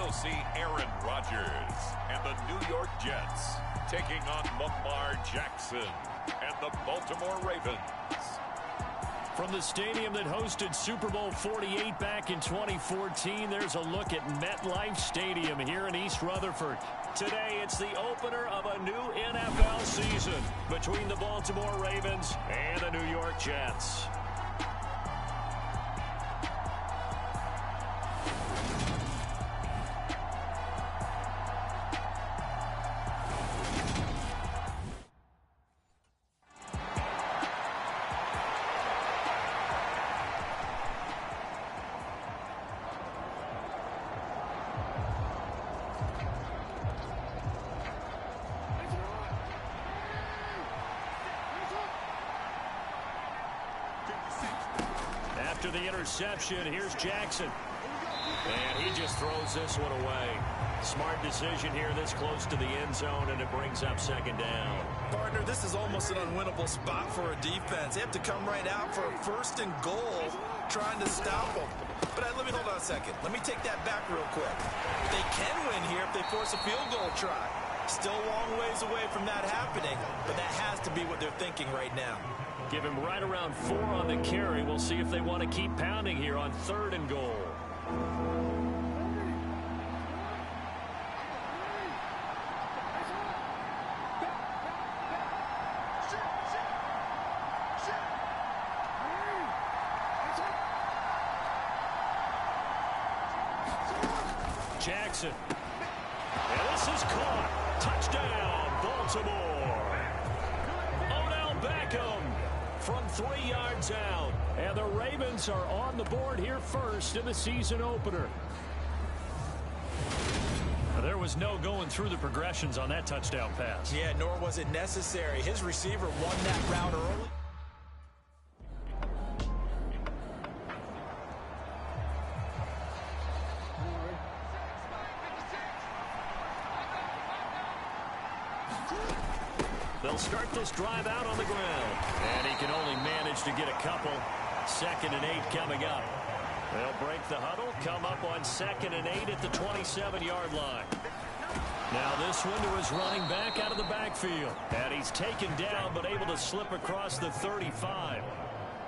will see Aaron Rodgers and the New York Jets taking on Lamar Jackson and the Baltimore Ravens. From the stadium that hosted Super Bowl 48 back in 2014, there's a look at MetLife Stadium here in East Rutherford. Today, it's the opener of a new NFL season between the Baltimore Ravens and the New York Jets. After the interception, here's Jackson. And he just throws this one away. Smart decision here this close to the end zone, and it brings up second down. Partner, this is almost an unwinnable spot for a defense. They have to come right out for a first and goal trying to stop them. But let me hold on a second. Let me take that back real quick. They can win here if they force a field goal try. Still a long ways away from that happening, but that has to be what they're thinking right now. Give him right around 4 on the carry. We'll see if they want to keep pounding here on 3rd and goal. Jackson. And this is caught. Touchdown, Baltimore. Odell Beckham from 3 yards out. And the Ravens are on the board here first in the season opener. There was no going through the progressions on that touchdown pass. Yeah, nor was it necessary. His receiver won that route early. They'll start this drive out on the ground. And he can only manage to get a couple. 2nd and 8 coming up. They'll break the huddle, come up on 2nd and 8 at the 27-yard line. Now this one to his running back out of the backfield. And he's taken down but able to slip across the 35.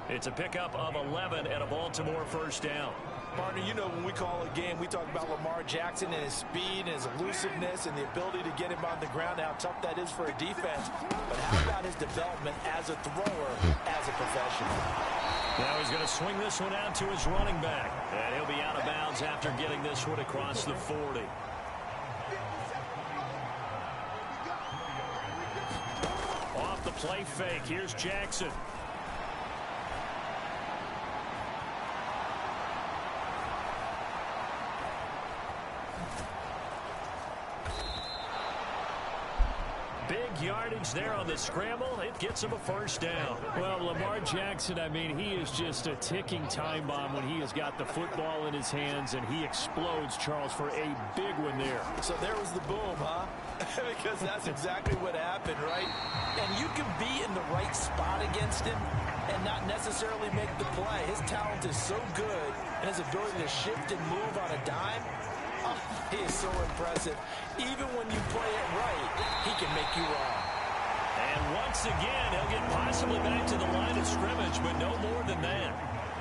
It's a pickup of 11 and a Baltimore first down. Partner, you know when we call a game, we talk about Lamar Jackson and his speed and his elusiveness and the ability to get him on the ground, how tough that is for a defense. But how about his development as a thrower, as a professional? Now he's going to swing this one out to his running back. And he'll be out of bounds after getting this one across the 40. Off the play fake, here's Jackson. Big yardage there on the scramble. It gets him a first down. Well, Lamar Jackson, I mean, he is just a ticking time bomb when he has got the football in his hands, and he explodes, Charles, for a big one there. So there was the boom, huh? Because that's exactly what happened, right? And you can be in the right spot against him and not necessarily make the play. His talent is so good, and his ability to shift and move on a dime, he is so impressive. Even when you play it right, he can make you wrong. And once again, he'll get possibly back to the line of scrimmage, but no more than that.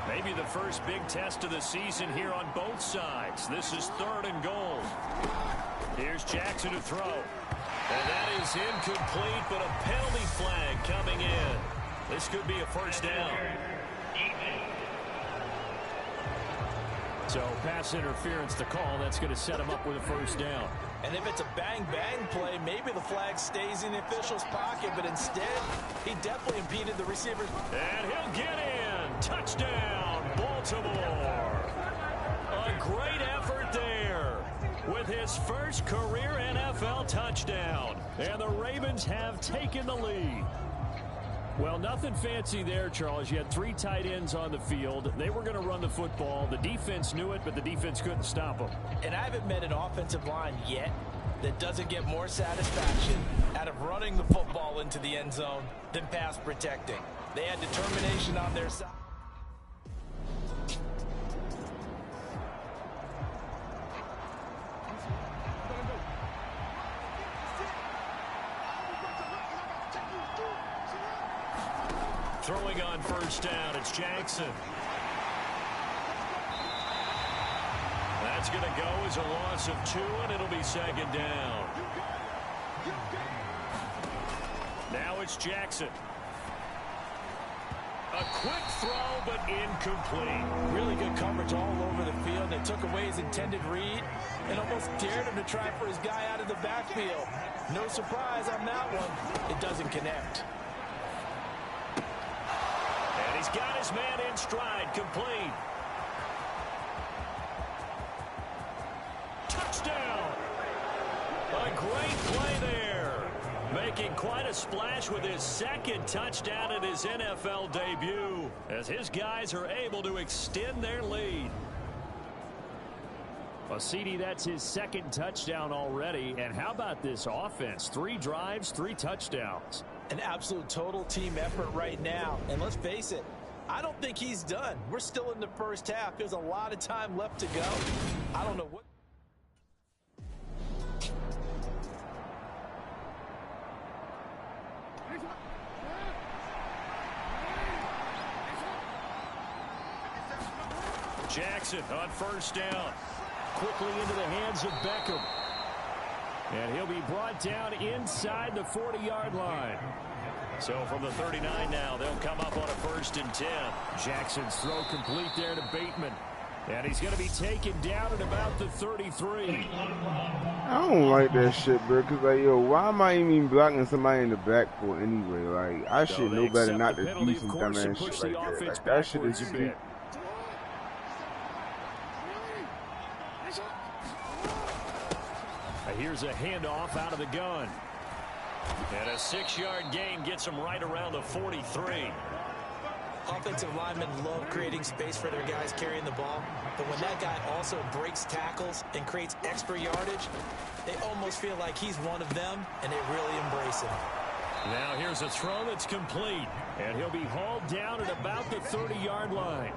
Maybe the first big test of the season here on both sides. This is 3rd and goal. Here's Jackson to throw. And that is incomplete, but a penalty flag coming in. This could be a first down. So pass interference to call. That's going to set him up with a first down. And if it's a bang-bang play, maybe the flag stays in the official's pocket, but instead, he definitely impeded the receiver. And he'll get in. Touchdown, Baltimore. A great effort there with his first career NFL touchdown. And the Ravens have taken the lead. Well, nothing fancy there, Charles. You had 3 tight ends on the field. They were going to run the football. The defense knew it, but the defense couldn't stop them. And I haven't met an offensive line yet that doesn't get more satisfaction out of running the football into the end zone than pass protecting. They had determination on their side. Throwing on first down, it's Jackson. That's going to go as a loss of 2, and it'll be second down. Now it's Jackson. A quick throw, but incomplete. Really good coverage all over the field. They took away his intended read and almost dared him to try for his guy out of the backfield. No surprise on that one. It doesn't connect. And he's got his man in stride, complete. Touchdown! A great play there. Making quite a splash with his second touchdown in his NFL debut, as his guys are able to extend their lead. Well, CD, that's his second touchdown already. And how about this offense? 3 drives, 3 touchdowns. An absolute total team effort right now. And let's face it, I don't think he's done. We're still in the first half. There's a lot of time left to go. I don't know what. Jackson on first down. Quickly into the hands of Beckham. And he'll be brought down inside the 40-yard line. So from the 39 now, they'll come up on a 1st and 10. Jackson's throw complete there to Bateman. And he's going to be taken down at about the 33. I don't like that shit, bro. Because, like, yo, why am I even blocking somebody in the backcourt anyway? Like, I should know better not to do some dumbass shit like that. Like, that shit is stupid. Here's a handoff out of the gun. And a 6-yard gain gets him right around the 43. Offensive linemen love creating space for their guys carrying the ball. But when that guy also breaks tackles and creates extra yardage, they almost feel like he's one of them, and they really embrace him. Now here's a throw that's complete. And he'll be hauled down at about the 30-yard line.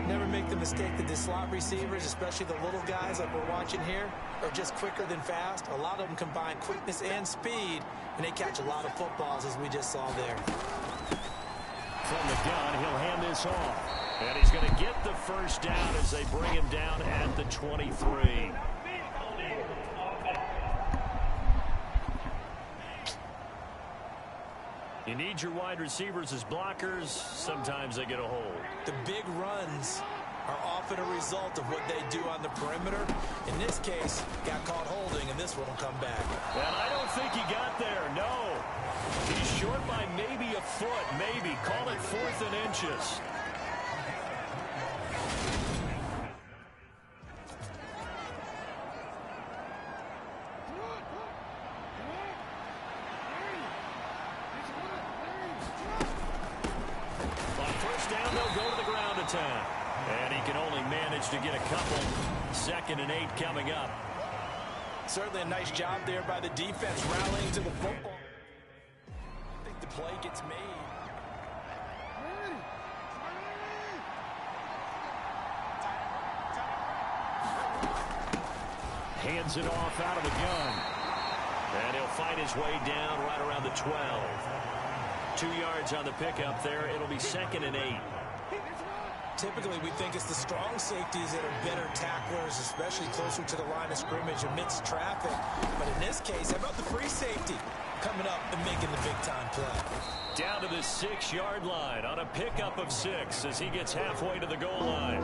Never make the mistake that the slot receivers, especially the little guys like we're watching here, are just quicker than fast. A lot of them combine quickness and speed, and they catch a lot of footballs, as we just saw there. From the gun, he'll hand this off. And he's going to get the first down as they bring him down at the 23. You need your wide receivers as blockers. Sometimes they get a hold. The big runs are often a result of what they do on the perimeter. In this case, got caught holding, and this one will come back. And I don't think he got there, no. He's short by maybe a foot, maybe. Call it 4th and inches. And he can only manage to get a couple. 2nd and 8 coming up. Certainly a nice job there by the defense rallying to the football. I think the play gets made. Hands it off out of the gun. And he'll fight his way down right around the 12. 2 yards on the pickup there. It'll be 2nd and 8. Typically, we think it's the strong safeties that are better tacklers, especially closer to the line of scrimmage amidst traffic. But in this case, how about the free safety coming up and making the big-time play? Down to the 6-yard line on a pickup of 6 as he gets halfway to the goal line.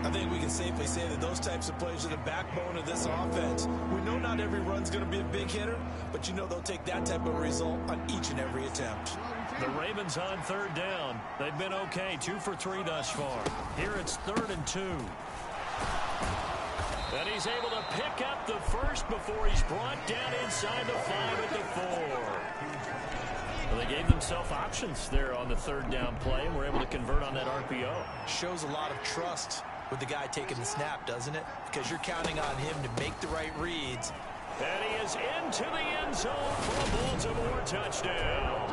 I think we can safely say that those types of plays are the backbone of this offense. We know not every run's going to be a big hitter, but you know they'll take that type of result on each and every attempt. The Ravens on 3rd down. They've been okay, 2 for 3 thus far. Here it's 3rd and 2. And he's able to pick up the first before he's brought down inside the 5 at the 4. Well, they gave themselves options there on the 3rd down play, and were able to convert on that RPO. Shows a lot of trust with the guy taking the snap, doesn't it? Because you're counting on him to make the right reads. And he is into the end zone for a Baltimore touchdown.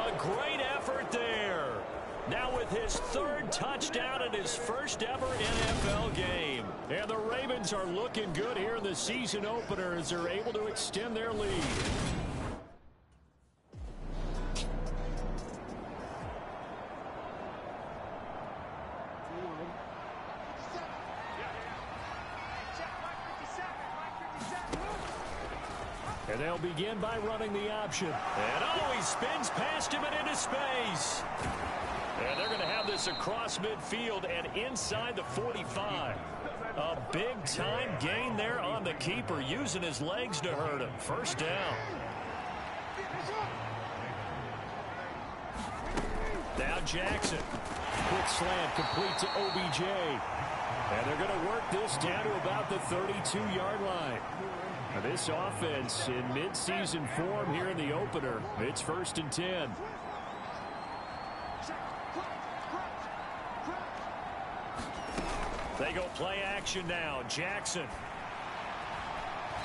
A great effort there. Now with his 3rd touchdown in his first ever NFL game. And the Ravens are looking good here in the season opener as they're able to extend their lead. And they'll begin by running the option. And he spins past him and into space. And they're going to have this across midfield and inside the 45. A big-time gain there on the keeper, using his legs to hurt him. First down. Now Jackson. Quick slant complete to OBJ. And they're going to work this down to about the 32-yard line. Now this offense in mid-season form here in the opener. It's 1st and 10. They go play action now. Jackson.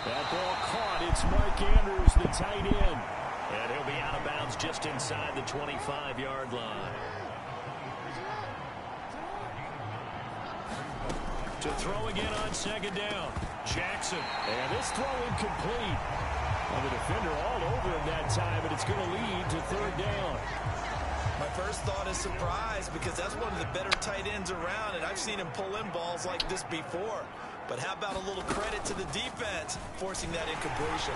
That ball caught. It's Mark Andrews, the tight end. And he'll be out of bounds just inside the 25-yard line. To throw again on 2nd down. Jackson. And this throw incomplete. Well, the defender all over him that time, but it's going to lead to 3rd down. My first thought is surprise, because that's one of the better tight ends around, and I've seen him pull in balls like this before. But how about a little credit to the defense forcing that incompletion?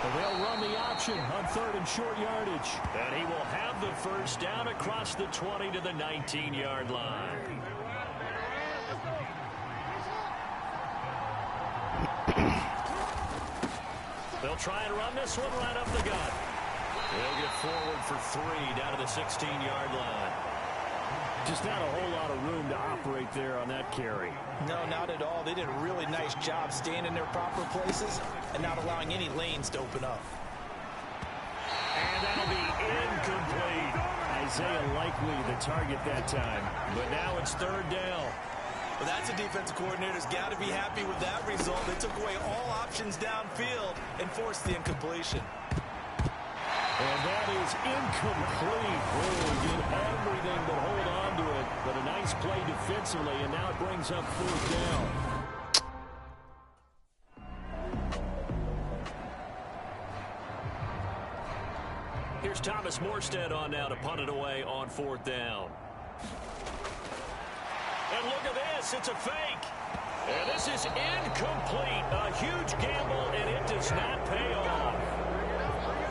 Well, they'll run the option on 3rd and short yardage. And he will have the first down across the 20 to the 19-yard line. They'll try and run this one right up the gut. They'll get forward for 3 down to the 16-yard line. Just not a whole lot of room to operate there on that carry. No, not at all. They did a really nice job staying in their proper places and not allowing any lanes to open up. And that'll be incomplete. Isaiah Likely the target that time. But now it's 3rd down. Well, that's a defensive coordinator's got to be happy with that result. They took away all options downfield and forced the incompletion. And that is incomplete. Really did everything but hold on to it. But a nice play defensively, and now it brings up 4th down. Here's Thomas Morstead on now to punt it away on 4th down. And look at this. It's a fake. And this is incomplete. A huge gamble, and it does not pay off.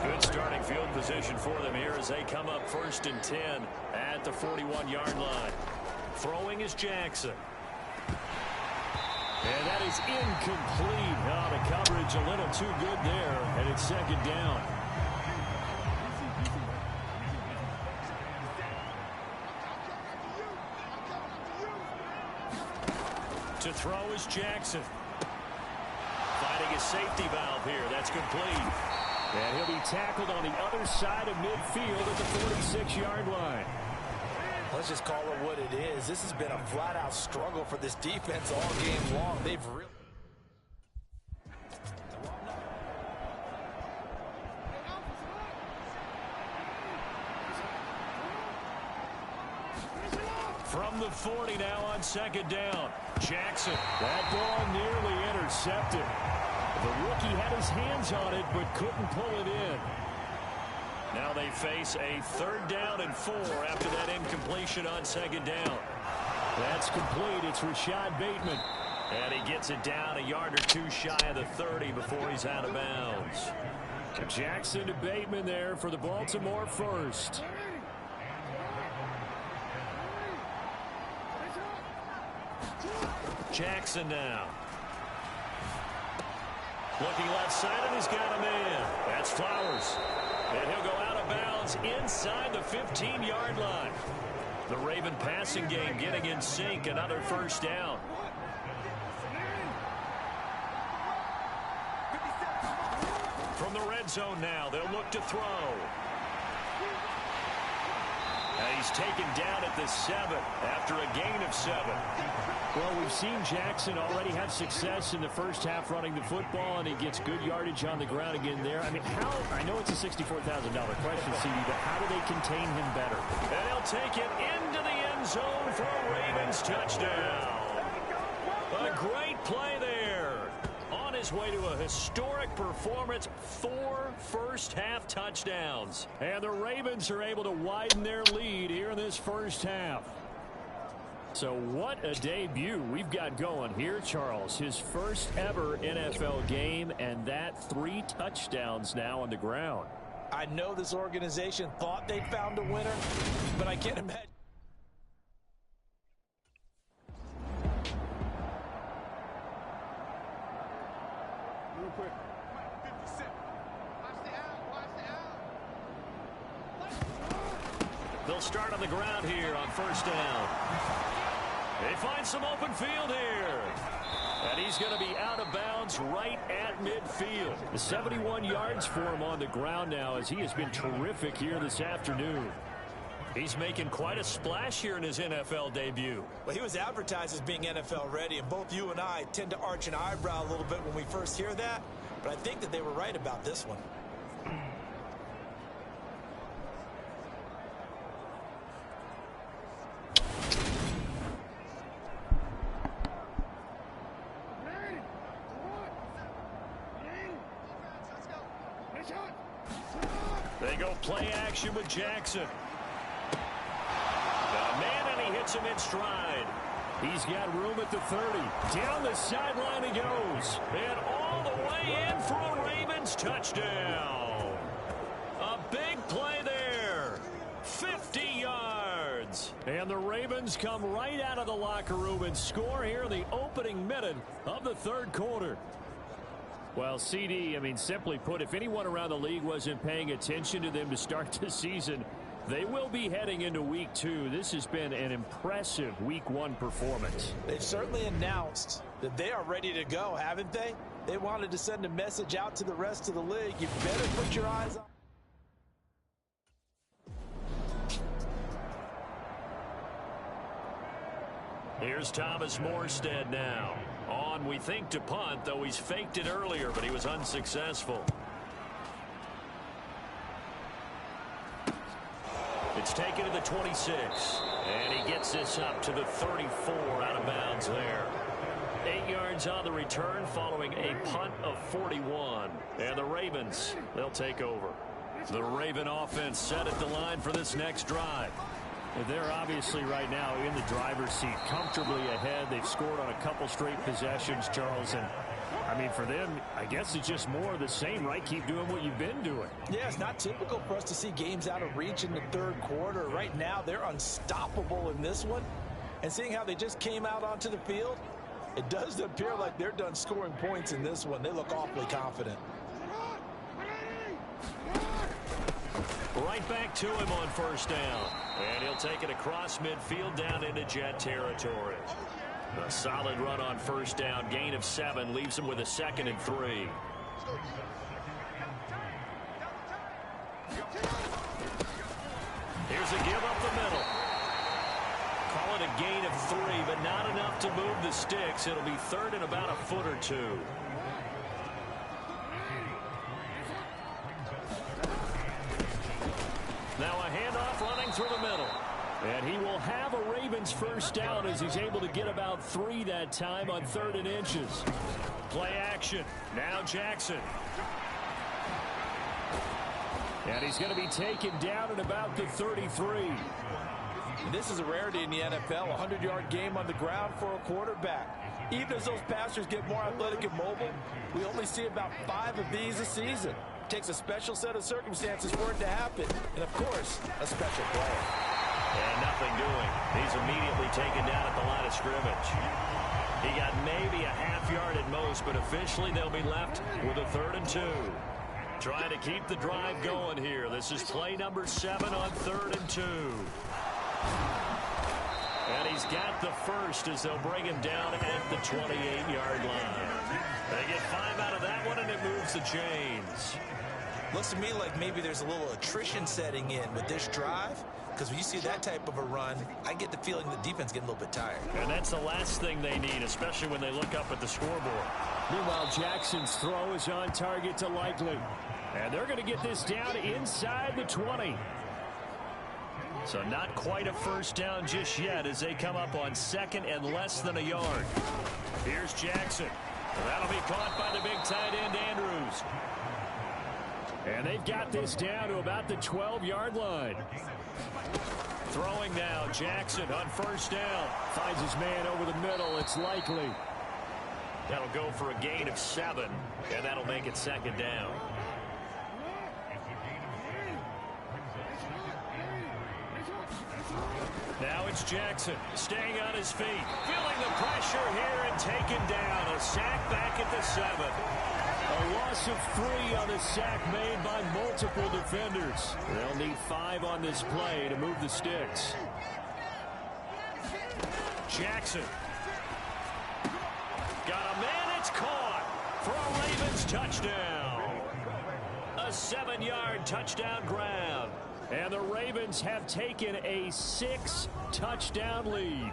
Good starting field position for them here as they come up 1st and 10 at the 41-yard line. Throwing is Jackson. And that is incomplete. Oh, the coverage a little too good there, and it's 2nd down. To throw is Jackson. Finding a safety valve here. That's complete. And he'll be tackled on the other side of midfield at the 46-yard line. Let's just call it what it is. This has been a flat-out struggle for this defense all game long. They've really... From the 40 now on 2nd down. Jackson. That ball nearly intercepted. The rookie had his hands on it but couldn't pull it in. Now they face a 3rd down and 4 after that incompletion on 2nd down. That's complete. It's Rashad Bateman. And he gets it down a yard or 2 shy of the 30 before he's out of bounds. Jackson to Bateman there for the Baltimore first. Jackson now. Looking left side, and he's got a man. That's Flowers. And he'll go out of bounds inside the 15-yard line. The Raven passing game getting in sync. Another first down. From the red zone now, they'll look to throw. And he's taken down at the 7 after a gain of 7. Well, we've seen Jackson already have success in the first half running the football, and he gets good yardage on the ground again there. I mean, I know it's a $64,000 question, CD, but how do they contain him better? And he'll take it into the end zone for a Ravens touchdown. A great play there. On his way to a historic performance, 4 first-half touchdowns. And the Ravens are able to widen their lead here in this first half. So what a debut we've got going here, Charles. His first ever NFL game, and that 3 touchdowns now on the ground. I know this organization thought they'd found a winner, but I can't imagine. Real quick. They'll start on the ground here on first down. They find some open field here. And he's going to be out of bounds right at midfield. 71 yards for him on the ground now as he has been terrific here this afternoon. He's making quite a splash here in his NFL debut. Well, he was advertised as being NFL ready, and both you and I tend to arch an eyebrow a little bit when we first hear that, but I think that they were right about this one. They go play action with Jackson. The man, and he hits him in stride. He's got room at the 30. Down the sideline he goes. And all the way in for a Ravens touchdown. A big play there. 50 yards. And the Ravens come right out of the locker room and score here in the opening minute of the third quarter. Well, CD, I mean, simply put, if anyone around the league wasn't paying attention to them to start the season, they will be heading into week 2. This has been an impressive week 1 performance. They've certainly announced that they are ready to go, haven't they? They wanted to send a message out to the rest of the league. You better put your eyes on. Here's Thomas Morstead now. On, we think, to punt, though he's faked it earlier, but he was unsuccessful. It's taken to the 26, and he gets this up to the 34 out of bounds there. 8 yards on the return following a punt of 41. And the Ravens, they'll take over. The Raven offense set at the line for this next drive. They're obviously right now in the driver's seat, comfortably ahead. They've scored on a couple straight possessions, Charles. And, I mean, for them, I guess it's just more of the same, right? Keep doing what you've been doing. Yeah, it's not typical for us to see games out of reach in the third quarter. Right now, they're unstoppable in this one. And seeing how they just came out onto the field, it does appear like they're done scoring points in this one. They look awfully confident. Right back to him on first down. And he'll take it across midfield down into Jet territory. A solid run on first down. Gain of 7 leaves him with a 2nd and 3. Here's a give up the middle. Call it a gain of 3, but not enough to move the sticks. It'll be 3rd and about a foot or 2. Now a handoff running through the middle. And he will have a Ravens first down as he's able to get about 3 that time on 3rd and inches. Play action. Now Jackson. And he's going to be taken down at about the 33. This is a rarity in the NFL, a 100-yard game on the ground for a quarterback. Even as those passers get more athletic and mobile, we only see about 5 of these a season. It takes a special set of circumstances for it to happen, and of course, a special player. And nothing doing. He's immediately taken down at the line of scrimmage. He got maybe a half yard at most, but officially they'll be left with a 3rd and 2. Trying to keep the drive going here. This is play number 7 on 3rd and 2. And he's got the first as they'll bring him down at the 28-yard line. They get 5 out of that one, and it moves the chains. Looks to me like maybe there's a little attrition setting in with this drive, because when you see that type of a run, I get the feeling the defense getting a little bit tired. And that's the last thing they need, especially when they look up at the scoreboard. Meanwhile, Jackson's throw is on target to Likely. And they're going to get this down inside the 20. So not quite a first down just yet as they come up on 2nd and less than a yard. Here's Jackson. That'll be caught by the big tight end, Andrews. And they've got this down to about the 12-yard line. Throwing now, Jackson on first down. Finds his man over the middle. It's likely. That'll go for a gain of 7, and that'll make it second down. Now it's Jackson staying on his feet, feeling the pressure here and taken down. A sack back at the 7. A loss of 3 on the sack made by multiple defenders. They'll need 5 on this play to move the sticks. Jackson. Got a man, it's caught for a Ravens touchdown. A 7-yard touchdown grab. And the Ravens have taken a 6-touchdown lead.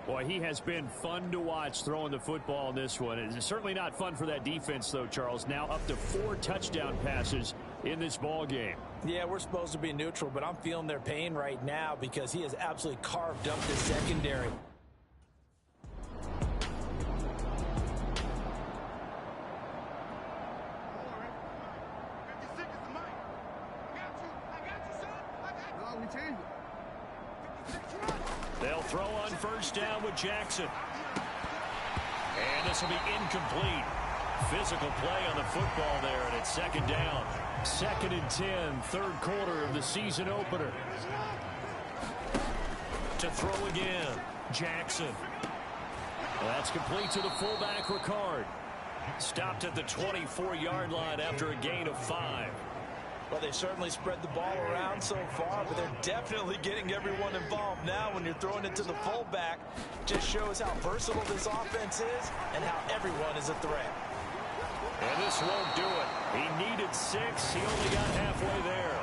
Boy, he has been fun to watch throwing the football in this one. It's certainly not fun for that defense, though, Charles. Now up to 4 touchdown passes in this ball game. Yeah, we're supposed to be neutral, but I'm feeling their pain right now because he has absolutely carved up the secondary. They'll throw on first down with Jackson. And this will be incomplete. Physical play on the football there, and it's second down. 2nd and 10, third quarter of the season opener. To throw again, Jackson. That's complete to the fullback, Ricard. Stopped at the 24-yard line after a gain of 5. Well, they certainly spread the ball around so far, but they're definitely getting everyone involved now when you're throwing it to the fullback. Just shows how versatile this offense is and how everyone is a threat. And this won't do it. He needed 6. He only got halfway there.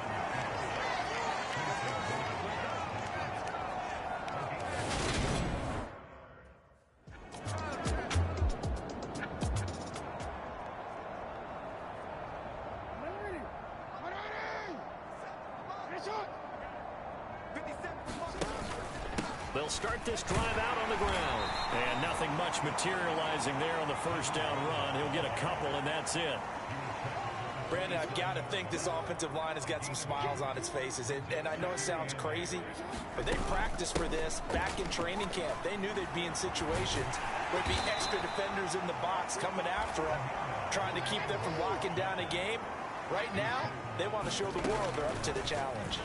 They'll start this drive out on the ground. And nothing much materializing there on the first down run. He'll get a couple, and that's it. Brandon, I've got to think this offensive line has got some smiles on its faces. And I know it sounds crazy, but they practiced for this back in training camp. They knew they'd be in situations where there'd be extra defenders in the box coming after them, trying to keep them from locking down a game. Right now, they want to show the world they're up to the challenge.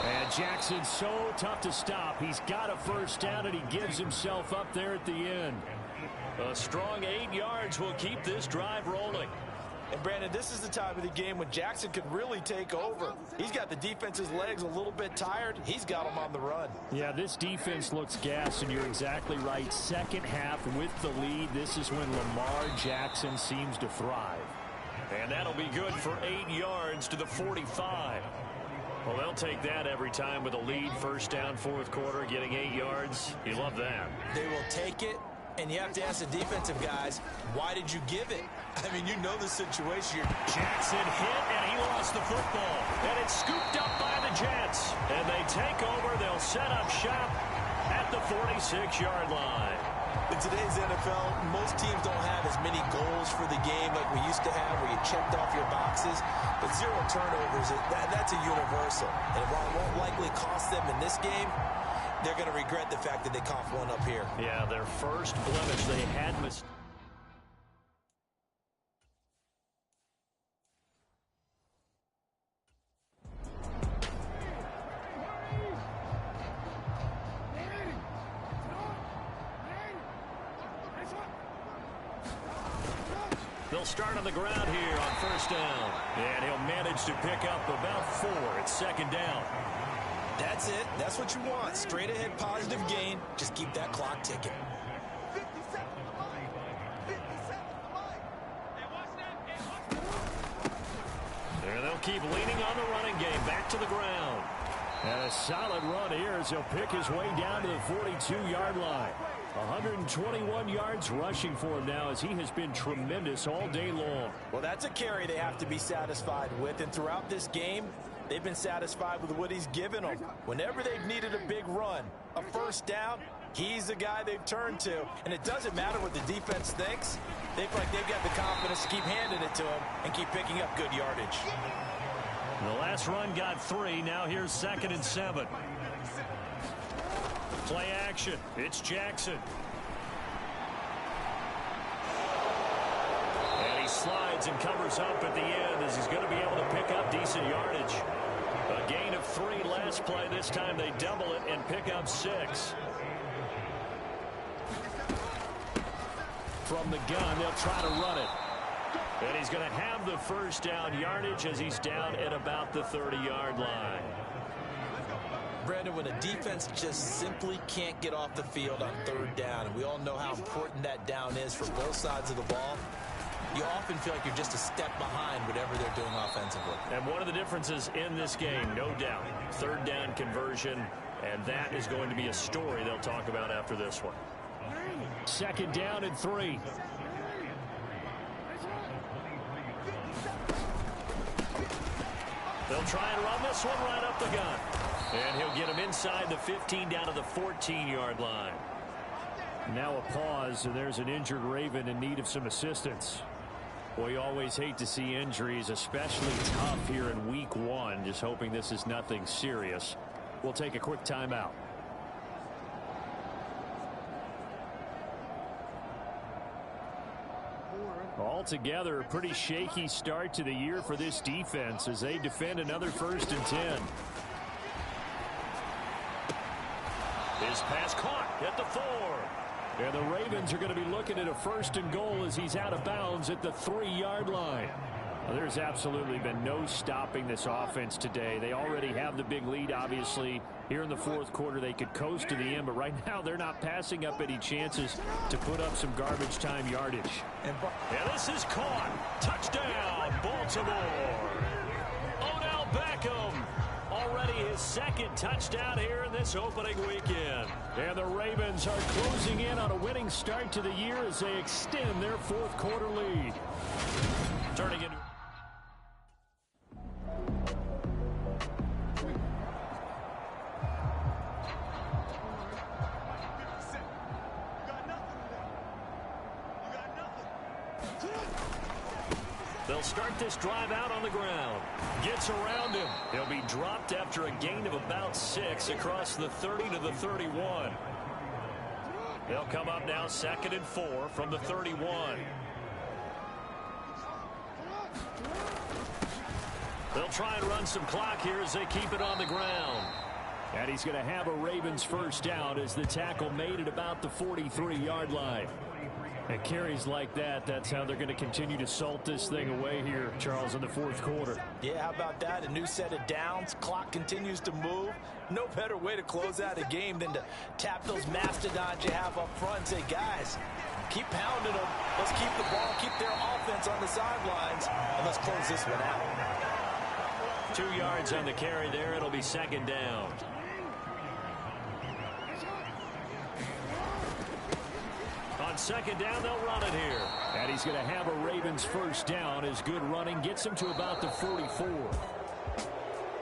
And Jackson's so tough to stop. He's got a first down, and he gives himself up there at the end. A strong 8 yards will keep this drive rolling. And, Brandon, this is the time of the game when Jackson could really take over. He's got the defense's legs a little bit tired. He's got them on the run. Yeah, this defense looks gassed, and you're exactly right. Second half with the lead, this is when Lamar Jackson seems to thrive. And that'll be good for 8 yards to the 45. Well, they'll take that every time with a lead. First down, fourth quarter, getting 8 yards. You love that. They will take it, and you have to ask the defensive guys, why did you give it? I mean, you know the situation. Jackson hit, and he lost the football. And it's scooped up by the Jets. And they take over. They'll set up shop at the 46-yard line. In today's NFL, most teams don't have as many goals for the game like we used to have, where you checked off your boxes. But 0 turnovers, that's a universal. And while it won't likely cost them in this game, they're going to regret the fact that they coughed one up here. Yeah, their first blemish. They had mistakes. They'll start on the ground here on first down. And he'll manage to pick up about 4. It's second down. That's it. That's what you want. Straight ahead positive gain. Just keep that clock ticking. There they'll keep leaning on the running game. Back to the ground. And a solid run here as he'll pick his way down to the 42-yard line. 121 yards rushing for him now as he has been tremendous all day long. Well, that's a carry they have to be satisfied with. And throughout this game, they've been satisfied with what he's given them. Whenever they've needed a big run, a first down, he's the guy they've turned to. And it doesn't matter what the defense thinks. They feel like they've got the confidence to keep handing it to him and keep picking up good yardage. The last run got 3. Now here's 2nd and 7. Play action. It's Jackson. And he slides and covers up at the end as he's going to be able to pick up decent yardage. A gain of 3 last play. This time they double it and pick up 6. From the gun, they'll try to run it. And he's going to have the first down yardage as he's down at about the 30-yard line. Brandon, when a defense just simply can't get off the field on 3rd down, and we all know how important that down is for both sides of the ball, you often feel like you're just a step behind whatever they're doing offensively. And one of the differences in this game, no doubt, 3rd down conversion, and that is going to be a story they'll talk about after this one. 2nd down and 3. They'll try and run this one right up the gun. And he'll get him inside the 15 down to the 14-yard line. Now a pause, and there's an injured Raven in need of some assistance. Well, you always hate to see injuries, especially tough here in week 1. Just hoping this is nothing serious. We'll take a quick timeout. Altogether, a pretty shaky start to the year for this defense as they defend another 1st and 10. His pass caught at the 4. And the Ravens are going to be looking at a 1st and goal as he's out of bounds at the 3-yard line. Well, there's absolutely been no stopping this offense today. They already have the big lead, obviously. Here in the 4th quarter, they could coast to the end, but right now they're not passing up any chances to put up some garbage time yardage. And this is caught. Touchdown, Baltimore. Odell Beckham. Already his 2nd touchdown here in this opening weekend. And the Ravens are closing in on a winning start to the year as they extend their 4th quarter lead. Turning into... They'll start this drive out on the ground. Gets around him. He'll be dropped after a gain of about 6 across the 30 to the 31. They'll come up now 2nd and 4 from the 31. They'll try and run some clock here as they keep it on the ground. And he's going to have a Ravens 1st down as the tackle made at about the 43-yard line. And carries like that, that's how they're going to continue to salt this thing away here, Charles, in the 4th quarter. Yeah, how about that? A new set of downs. Clock continues to move. No better way to close out a game than to tap those mastodons you have up front and say, guys, keep pounding them. Let's keep the ball, keep their offense on the sidelines, and let's close this one out. 2 yards on the carry there. It'll be 2nd down. On 2nd down, they'll run it here. And he's going to have a Ravens 1st down as good running gets him to about the 44.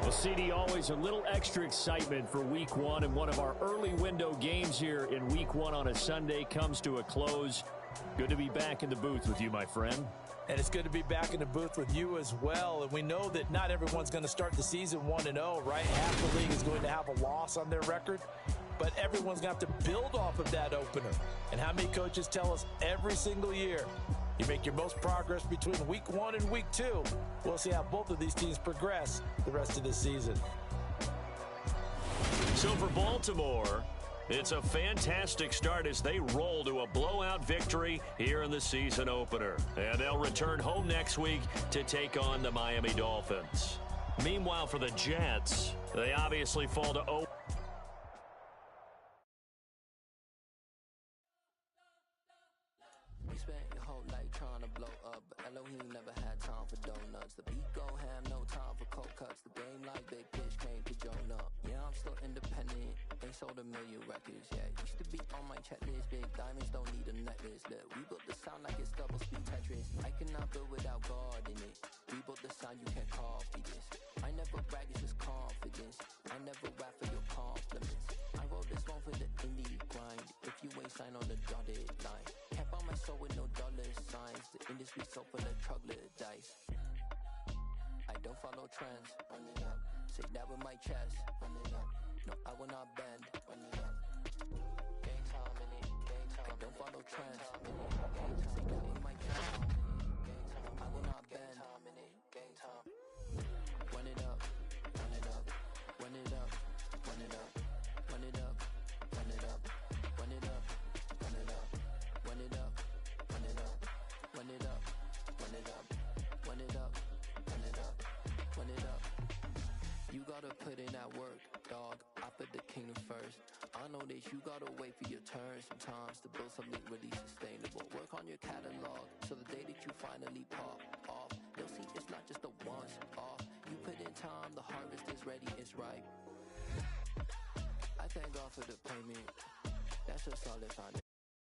Well, CD, always a little extra excitement for week 1, and one of our early window games here in week 1 on a Sunday comes to a close. Good to be back in the booth with you, my friend. And it's good to be back in the booth with you as well. And we know that not everyone's going to start the season 1-0, right? Half the league is going to have a loss on their record. But everyone's going to have to build off of that opener. And how many coaches tell us every single year, you make your most progress between week 1 and week 2. We'll see how both of these teams progress the rest of the season. So for Baltimore, it's a fantastic start as they roll to a blowout victory here in the season opener. And they'll return home next week to take on the Miami Dolphins. Meanwhile, for the Jets, they obviously fall to 0. Spent your whole life trying to blow up, but Elohim never had time for donuts. The beat go ham, no time for cold cuts. The game like Big Pitch came to Jonah. Yeah, I'm still independent. They sold 1 million records. Yeah, used to be on my checklist. Big diamonds don't need a necklace. Look, we built the sound like it's double speed Tetris. I cannot build without God in it. We built the sound, you can't copy this. I never brag, it's just confidence. I never rap for your compliments. I wrote this one for the indie grind. If you ain't signed on the dotted line, kept on my my soul with no dollar signs. The industry so full of troglodytes. I don't follow trends. Run it up. Say that with my chest. Run it up. No, I will not bend. Run it up. Game time in it. Game time. I don't follow trends. Say that with my chest. I will not bend. Game time. Run it up. Run it up. Run it up. Run it up. Run it up. Run it up. Run it up. Run it up. Run it up. Run it up. Run it up. Run it up. Run it up. Run it up. Run it up. You gotta put in that work, dog. I put the kingdom first. I know that you gotta wait for your turn sometimes to build something really sustainable. Work on your catalog so the day that you finally pop off, they'll see it's not just a once off. You put in time, the harvest is ready, it's ripe. I thank God for the payment. That's a solid foundation.